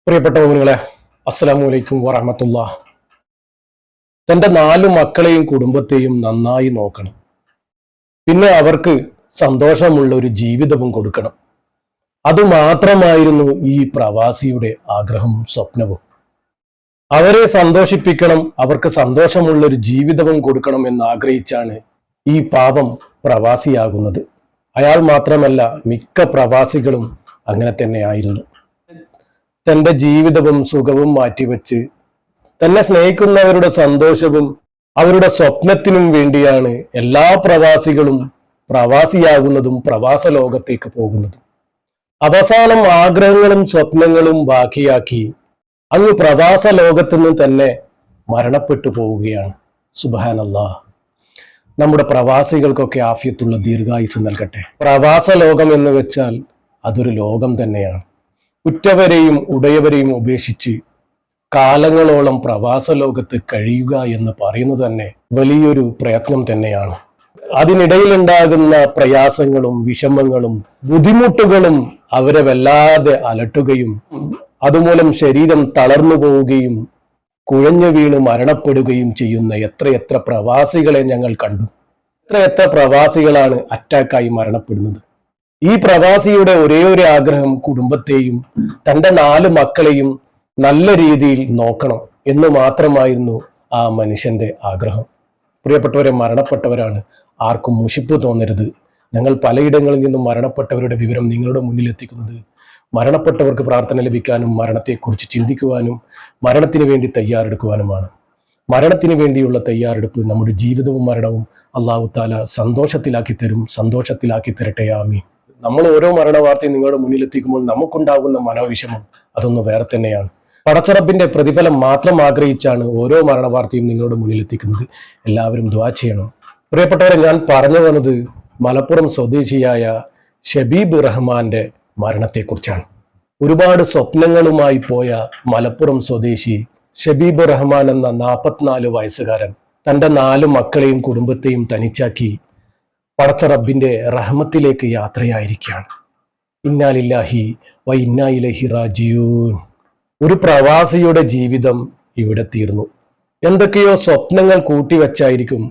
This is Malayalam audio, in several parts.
പ്രിയപ്പെട്ട മോനുകളെ, അസ്സലാമു അലൈക്കും വറഹ്മത്തുള്ളാഹ്. തൻ്റെ 4 മക്കളെയും കുടുംബത്തെയും നന്നായി നോക്കണം. പിന്നെ അവർക്ക് സന്തോഷമുള്ള ഒരു ജീവിതവും കൊടുക്കണം. അതുമാത്രമായിരുന്നു ഈ പ്രവാസിയുടെ ആഗ്രഹവും സ്വപ്നവും. അവരെ സന്തോഷിപ്പിക്കണം, അവർക്ക് സന്തോഷമുള്ള ഒരു ജീവിതവും കൊടുക്കണം എന്ന് ആഗ്രഹിച്ചാണ് ഈ പാപം പ്രവാസിയാകുന്നത്. അയാൾ മാത്രമല്ല, മിക്ക പ്രവാസികളും അങ്ങനെ തന്നെയായിരുന്നു. തൻ്റെ ജീവിതവും സുഖവും മാറ്റിവെച്ച് തന്നെ സ്നേഹിക്കുന്നവരുടെ സന്തോഷവും അവരുടെ സ്വപ്നത്തിനും വേണ്ടിയാണ് എല്ലാ പ്രവാസികളും പ്രവാസിയാകുന്നതും പ്രവാസ ലോകത്തേക്ക് പോകുന്നതും. അവസാനം ആഗ്രഹങ്ങളും സ്വപ്നങ്ങളും ബാക്കിയാക്കി അങ്ങ് പ്രവാസ ലോകത്തു നിന്ന് തന്നെ മരണപ്പെട്ടു പോവുകയാണ്. സുബ്ഹാനല്ലാഹ്. നമ്മുടെ പ്രവാസികൾക്കൊക്കെ ആഫിയത്തുള്ള ദീർഘായുസ് നൽകട്ടെ. പ്രവാസ ലോകം എന്ന് വെച്ചാൽ അതൊരു ലോകം തന്നെയാണ്. ഉറ്റവരെയും ഉടയവരെയും ഉപേക്ഷിച്ച് കാലങ്ങളോളം പ്രവാസ ലോകത്ത് കഴിയുക എന്ന് പറയുന്നത് തന്നെ വലിയൊരു പ്രയത്നം തന്നെയാണ്. അതിനിടയിലുണ്ടാകുന്ന പ്രയാസങ്ങളും വിഷമങ്ങളും ബുദ്ധിമുട്ടുകളും അവരെ വല്ലാതെ അലട്ടുകയും അതുമൂലം ശരീരം തളർന്നു പോവുകയും കുഴഞ്ഞു വീണ് മരണപ്പെടുകയും ചെയ്യുന്ന എത്രയെത്ര പ്രവാസികളെ ഞങ്ങൾ കണ്ടു. എത്രയെത്ര പ്രവാസികളാണ് അറ്റാക്കായി മരണപ്പെടുന്നത്. ഈ പ്രവാസിയുടെ ഒരേ ഒരു ആഗ്രഹം കുടുംബത്തെയും തൻ്റെ 4 മക്കളെയും നല്ല രീതിയിൽ നോക്കണം എന്ന് മാത്രമായിരുന്നു ആ മനുഷ്യന്റെ ആഗ്രഹം. പ്രിയപ്പെട്ടവരെ, മരണപ്പെട്ടവരാണ്, ആർക്കും മുഷിപ്പ് തോന്നരുത്. ഞങ്ങൾ പലയിടങ്ങളിൽ നിന്നും മരണപ്പെട്ടവരുടെ വിവരം നിങ്ങളുടെ മുന്നിൽ എത്തിക്കുന്നത് മരണപ്പെട്ടവർക്ക് പ്രാർത്ഥന ലഭിക്കാനും മരണത്തെക്കുറിച്ച് ചിന്തിക്കുവാനും മരണത്തിന് വേണ്ടി തയ്യാറെടുക്കുവാനുമാണ്. മരണത്തിന് വേണ്ടിയുള്ള തയ്യാറെടുപ്പ് നമ്മുടെ ജീവിതവും മരണവും അല്ലാഹു തആല സന്തോഷത്തിലാക്കി തരട്ടെ. ആമീൻ. നമ്മൾ ഓരോ മരണവാർത്തയും നിങ്ങളുടെ മുന്നിൽ എത്തിക്കുമ്പോൾ നമുക്കുണ്ടാകുന്ന മനോവിഷമം അതൊന്ന് വേറെ തന്നെയാണ്. പടച്ചറബിന്റെ പ്രതിഫലം മാത്രം ആഗ്രഹിച്ചാണ് ഓരോ മരണവാർത്തയും നിങ്ങളുടെ മുന്നിൽ എത്തിക്കുന്നത്. എല്ലാവരും ദുആ ചെയ്യണം. പ്രിയപ്പെട്ടവരെ, ഞാൻ പറഞ്ഞു വന്നത് മലപ്പുറം സ്വദേശിയായ ഷബീബ് റഹ്മാന്റെ മരണത്തെക്കുറിച്ചാണ്. ഒരുപാട് സ്വപ്നങ്ങളുമായി പോയ മലപ്പുറം സ്വദേശി ഷബീബ് റഹ്മാൻ എന്ന 44 വയസ്സുകാരൻ തൻ്റെ 4 മക്കളെയും കുടുംബത്തെയും തനിച്ചാക്കി പടച്ച റബ്ബിന്റെ റഹ്മത്തിലേക്ക് യാത്രയായിരിക്കുകയാണ്. ഇന്നാ ലില്ലാഹി വ ഇന്നാ ഇലൈഹി റാജിഊൻ. ഒരു പ്രവാസിയുടെ ജീവിതം ഇവിടെ തീർന്നു. എന്തൊക്കെയോ സ്വപ്നങ്ങൾ കൂട്ടിവെച്ചായിരിക്കും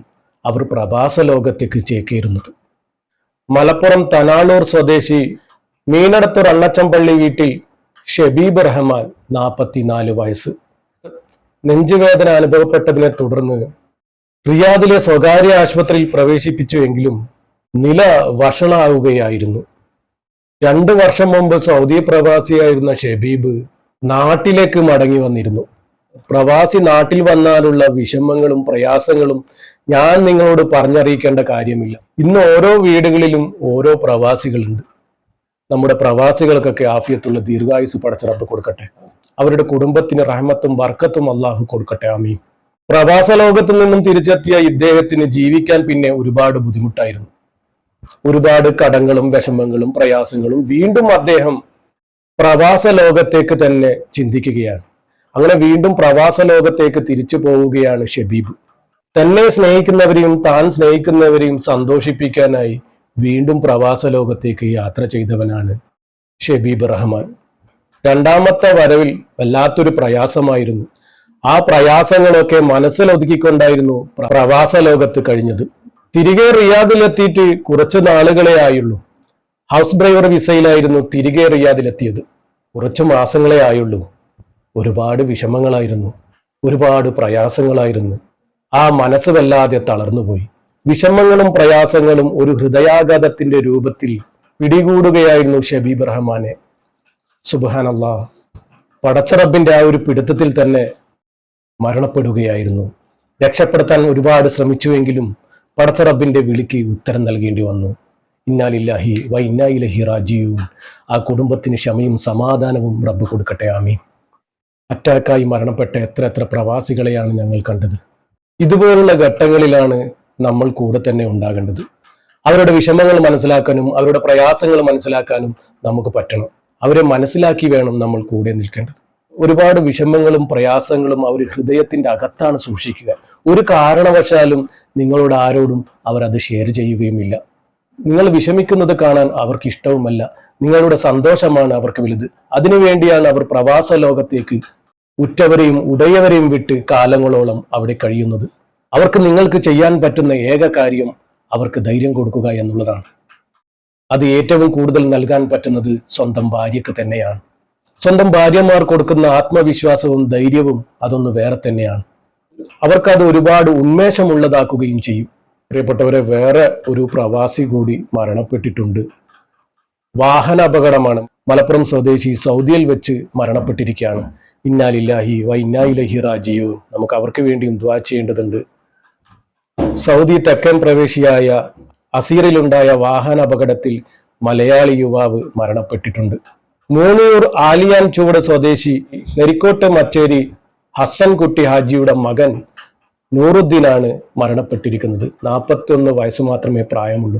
അവർ പ്രവാസ ലോകത്തേക്ക് ചേക്കേറുന്നത്. മലപ്പുറം തനാളൂർ സ്വദേശി മീനടത്തൂർ അണ്ണച്ചമ്പള്ളി വീട്ടിൽ ഷബീബ് റഹ്മാൻ 44 വയസ്സ്. നെഞ്ചുവേദന അനുഭവപ്പെട്ടതിനെ തുടർന്ന് റിയാദിലെ സ്വകാര്യ ആശുപത്രിയിൽ പ്രവേശിപ്പിച്ചുവെങ്കിലും നില വഷളാവുകയായിരുന്നു. 2 വർഷം മുമ്പ് സൗദി പ്രവാസിയായിരുന്ന ഷബീബ് നാട്ടിലേക്ക് മടങ്ങി വന്നിരുന്നു. പ്രവാസി നാട്ടിൽ വന്നാലുള്ള വിഷമങ്ങളും പ്രയാസങ്ങളും ഞാൻ നിങ്ങളോട് പറഞ്ഞറിയിക്കേണ്ട കാര്യമില്ല. ഇന്ന് ഓരോ വീടുകളിലും ഓരോ പ്രവാസികളുണ്ട്. നമ്മുടെ പ്രവാസികൾക്കൊക്കെ ആഫിയത്തുള്ള ദീർഘായുസ് പടച്ച റബ്ബ് കൊടുക്കട്ടെ. അവരുടെ കുടുംബത്തിന് റഹ്മത്തും ബർക്കത്തും അല്ലാഹു കൊടുക്കട്ടെ. ആമീൻ. പ്രവാസ ലോകത്തു നിന്നും തിരിച്ചെത്തിയ ഇദ്ദേഹത്തിന് ജീവിക്കാൻ പിന്നെ ഒരുപാട് ബുദ്ധിമുട്ടായിരുന്നു. ഒരുപാട് കടങ്ങളും വിഷമങ്ങളും പ്രയാസങ്ങളും. വീണ്ടും അദ്ദേഹം പ്രവാസ ലോകത്തേക്ക് തന്നെ ചിന്തിക്കുകയാണ്. അങ്ങനെ വീണ്ടും പ്രവാസ ലോകത്തേക്ക് തിരിച്ചു പോവുകയാണ് ഷബീബ്. തന്നെ സ്നേഹിക്കുന്നവരെയും താൻ സ്നേഹിക്കുന്നവരെയും സന്തോഷിപ്പിക്കാനായി വീണ്ടും പ്രവാസ ലോകത്തേക്ക് യാത്ര ചെയ്തവനാണ് ഷബീബ് റഹ്മാൻ. 2ാമത്തെ വരവിൽ വല്ലാത്തൊരു പ്രയാസമായിരുന്നു. ആ പ്രയാസങ്ങളൊക്കെ മനസ്സിലൊതുക്കിക്കൊണ്ടായിരുന്നു പ്രവാസ ലോകത്ത് കഴിഞ്ഞത്. തിരികെ റിയാദിലെത്തിയിട്ട് കുറച്ച് നാളുകളെ ആയുള്ളൂ. ഹൗസ് ഡ്രൈവർ വിസയിലായിരുന്നു തിരികെ റിയാദിലെത്തിയത്. കുറച്ച് മാസങ്ങളെ ആയുള്ളൂ. ഒരുപാട് വിഷമങ്ങളായിരുന്നു, ഒരുപാട് പ്രയാസങ്ങളായിരുന്നു. ആ മനസ്സ് വല്ലാതെ തളർന്നുപോയി. വിഷമങ്ങളും പ്രയാസങ്ങളും ഒരു ഹൃദയാഘാതത്തിന്റെ രൂപത്തിൽ പിടികൂടുകയായിരുന്നു ഷബീബ് റഹ്മാനെ. സുബ്ഹാനല്ലാഹ്. പടച്ച റബ്ബിന്റെ ആ ഒരു പിടുത്തത്തിൽ തന്നെ മരണപ്പെടുകയായിരുന്നു. രക്ഷപ്പെടുത്താൻ ഒരുപാട് ശ്രമിച്ചുവെങ്കിലും പടച്ച റബ്ബിന്റെ വിളിക്ക് ഉത്തരം നൽകേണ്ടി വന്നു. ഇന്നാ ലില്ലാഹി വ ഇന്നാ ഇലൈഹി റാജിഊൻ. ആ കുടുംബത്തിന് ക്ഷമയും സമാധാനവും റബ്ബ് കൊടുക്കട്ടെ. ആമീൻ. അറ്റാക്കായി മരണപ്പെട്ട എത്ര പ്രവാസികളെയാണ് ഞങ്ങൾ കണ്ടത്. ഇതുപോലുള്ള ഘട്ടങ്ങളിലാണ് നമ്മൾ കൂടെ തന്നെ ഉണ്ടാകേണ്ടത്. അവരുടെ വിഷമങ്ങൾ മനസ്സിലാക്കാനും അവരുടെ പ്രയാസങ്ങൾ മനസ്സിലാക്കാനും നമുക്ക് പറ്റണം. അവരെ മനസ്സിലാക്കി വേണം നമ്മൾ കൂടെ നിൽക്കേണ്ടത്. ഒരുപാട് വിഷമങ്ങളും പ്രയാസങ്ങളും അവർ ഹൃദയത്തിന്റെ അകത്താണ് സൂക്ഷിക്കുക. ഒരു കാരണവശാലും നിങ്ങളോട് ആരോടും അവരത് ഷെയർ ചെയ്യുകയുമില്ല. നിങ്ങൾ വിഷമിക്കുന്നത് കാണാൻ അവർക്ക് ഇഷ്ടവുമല്ല. നിങ്ങളുടെ സന്തോഷമാണ് അവർക്ക് വലുത്. അതിനുവേണ്ടിയാണ് അവർ പ്രവാസ ലോകത്തേക്ക് ഉറ്റവരെയും ഉടയവരെയും വിട്ട് കാലങ്ങളോളം അവിടെ കഴിയുന്നത്. അവർക്ക് നിങ്ങൾക്ക് ചെയ്യാൻ പറ്റുന്ന ഏക കാര്യം അവർക്ക് ധൈര്യം കൊടുക്കുക എന്നുള്ളതാണ്. അത് ഏറ്റവും കൂടുതൽ നൽകാൻ പറ്റുന്നത് സ്വന്തം ഭാര്യയ്ക്ക് തന്നെയാണ്. സ്വന്തം ഭാര്യമാർ കൊടുക്കുന്ന ആത്മവിശ്വാസവും ധൈര്യവും അതൊന്ന് വേറെ തന്നെയാണ്. അവർക്കത് ഒരുപാട് ഉന്മേഷമുള്ളതാക്കുകയും ചെയ്യും. പ്രിയപ്പെട്ടവരെ, വേറെ ഒരു പ്രവാസി കൂടി മരണപ്പെട്ടിട്ടുണ്ട്. വാഹന അപകടമാണ്. മലപ്പുറം സ്വദേശി സൗദിയിൽ വെച്ച് മരണപ്പെട്ടിരിക്കുകയാണ്. ഇന്നാ ലില്ലാഹി വ ഇന്നാ ഇലൈഹി റാജിഊൻ. നമുക്ക് അവർക്ക് വേണ്ടിയും ദുആ ചെയ്യേണ്ടതുണ്ട്. സൗദി തെക്കൻ പ്രവേശിയായ അസീറിലുണ്ടായ വാഹന അപകടത്തിൽ മലയാളി യുവാവ് മരണപ്പെട്ടിട്ടുണ്ട്. മൂന്നൂർ ആലിയാൻ ചുവട് സ്വദേശി നെരിക്കോട്ട് മച്ചേരി ഹസൻകുട്ടി ഹാജിയുടെ മകൻ നൂറുദ്ദീനാണ് മരണപ്പെട്ടിരിക്കുന്നത്. 41 വയസ്സ് മാത്രമേ പ്രായമുള്ളൂ.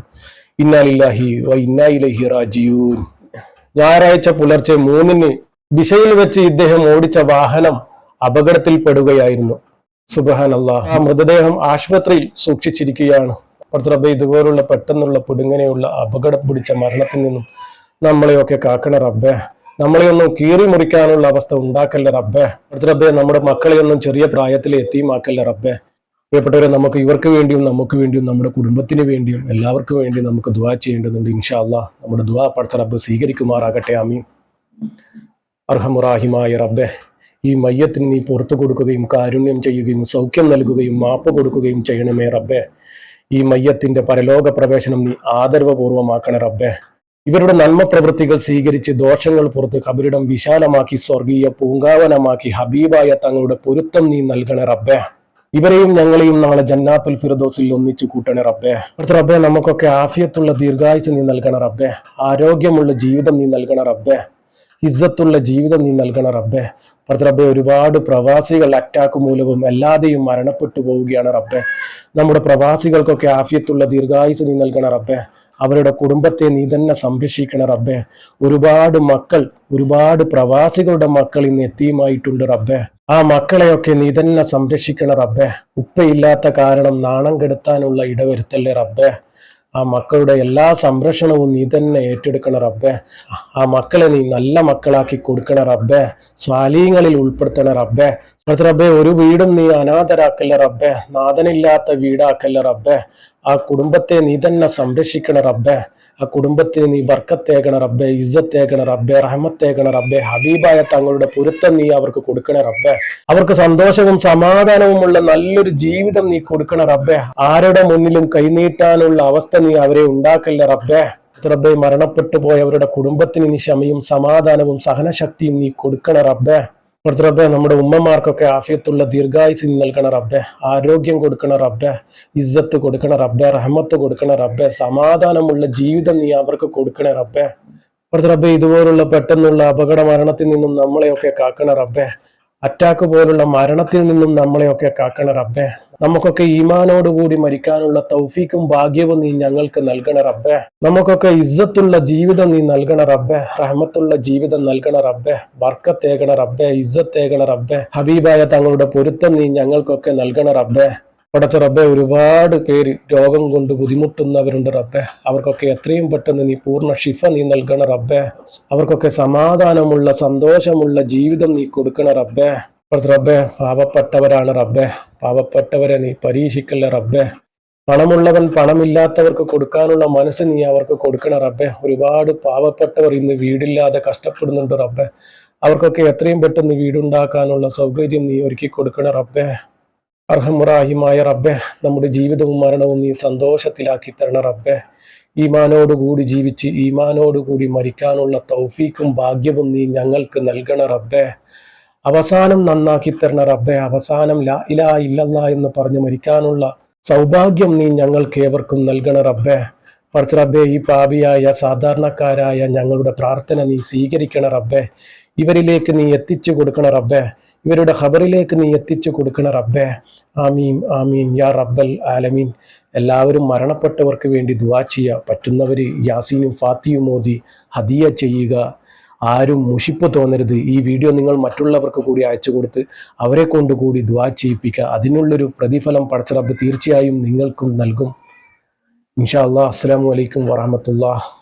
ഇന്നാ ലില്ലാഹി വ ഇന്നാ ഇലൈഹി റാജിഊൻ. ഞായറാഴ്ച പുലർച്ചെ 3-ന് ബിഷയിൽ വെച്ച് ഇദ്ദേഹം ഓടിച്ച വാഹനം അപകടത്തിൽപ്പെടുകയായിരുന്നു. സുബ്ഹാനല്ലാഹ്. ആ മൃതദേഹം ആശുപത്രിയിൽ സൂക്ഷിച്ചിരിക്കുകയാണ്. റബ്ബേ, ഇതുപോലുള്ള പെട്ടെന്നുള്ള പൊടുങ്ങനെയുള്ള അപകടം പിടിച്ച മരണത്തിൽ നിന്നും നമ്മളെയൊക്കെ കാക്കണ റബ്ബേ. നമ്മളെയൊന്നും കീറി മുറിക്കാനുള്ള അവസ്ഥ ഉണ്ടാക്കല്ല റബ്ബേ. റബ്ബേ, നമ്മുടെ മക്കളെയൊന്നും ചെറിയ പ്രായത്തിൽ എത്തിയുമാക്കല്ല റബ്ബേ. പ്രിയപ്പെട്ടവരെ, നമുക്ക് ഇവർക്ക് വേണ്ടിയും നമുക്ക് വേണ്ടിയും നമ്മുടെ കുടുംബത്തിന് വേണ്ടിയും എല്ലാവർക്കും വേണ്ടി നമുക്ക് ദുആ ചെയ്യേണ്ടതുണ്ട്. ഇൻഷാ അല്ലാഹ് നമ്മുടെ ദുആ പടച്ച റബ്ബ് സ്വീകരിക്കുമാറാകട്ടെ. ആമീൻ. അർഹമുറാഹിമായ റബ്ബേ, ഈ മയ്യത്തിന് നീ പുറത്തു കൊടുക്കുകയും കാരുണ്യം ചെയ്യുകയും സൗഖ്യം നൽകുകയും മാപ്പ് കൊടുക്കുകയും ചെയ്യണമേ റബ്ബേ. ഈ മയ്യത്തിന്റെ പരലോക പ്രവേശനം നീ ആദരവപൂർവമാക്കണേ റബ്ബേ. ഇവരുടെ നന്മ പ്രവൃത്തികൾ സ്വീകരിച്ച് ദോഷങ്ങൾ പുറത്ത് ഖബറിടം വിശാലമാക്കി സ്വർഗീയ പൂങ്കാവനമാക്കി ഹബീബായ തങ്ങളുടെ പൊരുത്തം നീ നൽകണേ റബ്ബേ. ഇവരെയും ഞങ്ങളെയും നാളെ ജന്നാത്തുൽ ഫിർദൗസിൽ ഒന്നിച്ചു കൂട്ടണേ റബ്ബേ. റബ്ബേ, നമുക്കൊക്കെ ആഫിയത്തുള്ള ദീർഘായുസ് നീ നൽകണ റബ്ബേ. ആരോഗ്യമുള്ള ജീവിതം നീ നൽകണ റബ്ബേ. ഇസ്സത്തുള്ള ജീവിതം നീ നൽകണ റബ്ബേ. റബ്ബേ, ഒരുപാട് പ്രവാസികൾ അറ്റാക്ക് മൂലവും അല്ലാതെയും മരണപ്പെട്ടു പോവുകയാണ് റബ്ബേ. നമ്മുടെ പ്രവാസികൾക്കൊക്കെ ആഫിയത്തുള്ള ദീർഘായുസ് നീ നൽകണ റബ്ബേ. അവരുടെ കുടുംബത്തെ നീ തന്നെ സംരക്ഷിക്കണ റബ്ബേ. ഒരുപാട് മക്കൾ, ഒരുപാട് പ്രവാസികളുടെ മക്കൾ ഇന്ന് എത്തിയുമായിട്ടുണ്ട് റബ്ബേ. ആ മക്കളെയൊക്കെ നീ തന്നെ സംരക്ഷിക്കണ റബ്ബേ. ഉപ്പയില്ലാത്ത കാരണം നാണം കെടുത്താനുള്ള ഇടവരുത്തല്ലേ റബ്ബേ. ആ മക്കളുടെ എല്ലാ സംരക്ഷണവും നീ തന്നെ ഏറ്റെടുക്കണ റബ്ബേ. ആ മക്കളെ നീ നല്ല മക്കളാക്കി കൊടുക്കണ റബ്ബേ. സ്വാലീങ്ങളിൽ ഉൾപ്പെടുത്തണ റബ്ബേ. റബ്ബേ, ഒരു വീടും നീ അനാഥരാക്കല്ല റബ്ബേ. നാഥനില്ലാത്ത വീടാക്കല്ല റബ്ബേ. ആ കുടുംബത്തെ നീ തന്നെ സംരക്ഷിക്കണ റബ്ബേ. ആ കുടുംബത്തിന് നീ ബർക്കത്തേകണ റബ്ബേ, ഇസ്സത്തേകണ റബ്ബേ, റഹ്മത്തേകണ റബ്ബേ. ഹബീബായ തങ്ങളുടെ പൊരുത്തം നീ അവർക്ക് കൊടുക്കണ റബ്ബേ. അവർക്ക് സന്തോഷവും സമാധാനവുമുള്ള നല്ലൊരു ജീവിതം നീ കൊടുക്കണ റബ്ബേ. ആരുടെ മുന്നിലും കൈനീട്ടാനുള്ള അവസ്ഥ നീ അവരെ ഉണ്ടാക്കല്ല റബ്ബേ. റബ്ബേ, മരണപ്പെട്ടു പോയവരുടെ കുടുംബത്തിന് നീ ക്ഷമയും സമാധാനവും സഹനശക്തിയും നീ കൊടുക്കണ റബ്ബേ. റബ്ബേ, നമ്മുടെ ഉമ്മമാർക്കൊക്കെ ആഫിയത്തുള്ള ദീർഘായുസ് നീ നൽകണ റബ്ബേ. ആരോഗ്യം കൊടുക്കണ റബ്ബേ. ഇസ്സത്ത് കൊടുക്കണ റബ്ബേ. റഹ്മത്ത് കൊടുക്കണ റബ്ബേ. സമാധാനമുള്ള ജീവിതം നീ അവർക്ക് കൊടുക്കണ റബ്ബേ. റബ്ബേ, ഇതുപോലുള്ള പെട്ടെന്നുള്ള അപകട മരണത്തിൽ നിന്നും നമ്മളെയൊക്കെ കാക്കണ റബ്ബേ. അറ്റാക്ക് പോലുള്ള മരണത്തിൽ നിന്നും നമ്മളെയൊക്കെ കാക്കണ റബ്ബേ. നമുക്കൊക്കെ ഈമാനോടുകൂടി മരിക്കാനുള്ള തൗഫീക്കും ഭാഗ്യവും നീ ഞങ്ങൾക്ക് നൽകണ റബ്ബേ. നമുക്കൊക്കെ ഇസ്സത്തുള്ള ജീവിതം നീ നൽകണ റബ്ബേ. റഹ്മത്തുള്ള ജീവിതം നൽകണ റബ്ബേ. ബർക്കത്തേകണ റബ്ബേ. ഇസ്സത്തേകണ റബ്ബേ. ഹബീബായ തങ്ങളുടെ പൊരുത്തം നീ ഞങ്ങൾക്കൊക്കെ നൽകണ റബ്ബേ. പടച്ച റബ്ബേ, ഒരുപാട് പേര് രോഗം കൊണ്ട് ബുദ്ധിമുട്ടുന്നവരുണ്ട് റബ്ബേ. അവർക്കൊക്കെ എത്രയും പെട്ടെന്ന് നീ പൂർണ്ണ ഷിഫ നീ നൽകണ റബ്ബേ. അവർക്കൊക്കെ സമാധാനമുള്ള സന്തോഷമുള്ള ജീവിതം നീ കൊടുക്കണ റബ്ബേ. റബ്ബേ, പാവപ്പെട്ടവരാണ് റബ്ബേ. പാവപ്പെട്ടവരെ നീ പരീക്ഷിക്കല്ല റബ്ബേ. പണമുള്ളവൻ പണമില്ലാത്തവർക്ക് കൊടുക്കാനുള്ള മനസ്സ് നീ അവർക്ക് കൊടുക്കണ റബ്ബേ. ഒരുപാട് പാവപ്പെട്ടവർ ഇന്ന് വീടില്ലാതെ കഷ്ടപ്പെടുന്നുണ്ട് റബ്ബേ. അവർക്കൊക്കെ എത്രയും പെട്ടെന്ന് വീടുണ്ടാക്കാനുള്ള സൗകര്യം നീ ഒരുക്കി കൊടുക്കണ റബ്ബേ. അർഹമുറാഹിമായ റബ്ബേ, നമ്മുടെ ജീവിതവും മരണവും നീ സന്തോഷത്തിലാക്കി തരണ റബ്ബേ. ഈമാനോടുകൂടി ജീവിച്ച് ഈമാനോടുകൂടി മരിക്കാനുള്ള തൗഫീക്കും ഭാഗ്യവും നീ ഞങ്ങൾക്ക് നൽകണ റബ്ബേ. അവസാനം നന്നാക്കി തരണ റബ്ബേ. അവസാനം ലാ ഇലാഹ ഇല്ലല്ലാഹ് എന്ന് പറഞ്ഞ് മരിക്കാനുള്ള സൗഭാഗ്യം നീ ഞങ്ങൾക്ക് ഏവർക്കും നൽകണ റബ്ബേ. പടച്ച റബ്ബേ, ഈ പാപിയായ സാധാരണക്കാരായ ഞങ്ങളുടെ പ്രാർത്ഥന നീ സ്വീകരിക്കണ റബ്ബേ. ഇവരിലേക്ക് നീ എത്തിച്ചു കൊടുക്കണ റബ്ബേ. ഇവരുടെ ഖബറിലേക്ക് നീ എത്തിച്ചു കൊടുക്കണ റബ്ബേ. ആമീൻ ആമീൻ യാ റബ്ബൽ ആലമീൻ. എല്ലാവരും മരണപ്പെട്ടവർക്ക് വേണ്ടി ദുആ ചെയ്യുക. പറ്റുന്നവര് യാസീനും ഫാത്തിയും ഓതി ഹദിയ ചെയ്യുക. ആരും മുഷിപ്പ് തോന്നരുത്. ഈ വീഡിയോ നിങ്ങൾ മറ്റുള്ളവർക്ക് കൂടി അയച്ചു കൊടുത്ത് അവരെ കൊണ്ടുകൂടി ദുആ ചെയ്യിപ്പിക്കുക. അതിനുള്ളൊരു പ്രതിഫലം പടച്ച റബ്ബ് തീർച്ചയായും നിങ്ങൾക്കും നൽകും. ഇൻഷാ അല്ലാഹ്. അസ്സലാമു അലൈക്കും വറഹ്മത്തുള്ളാഹി.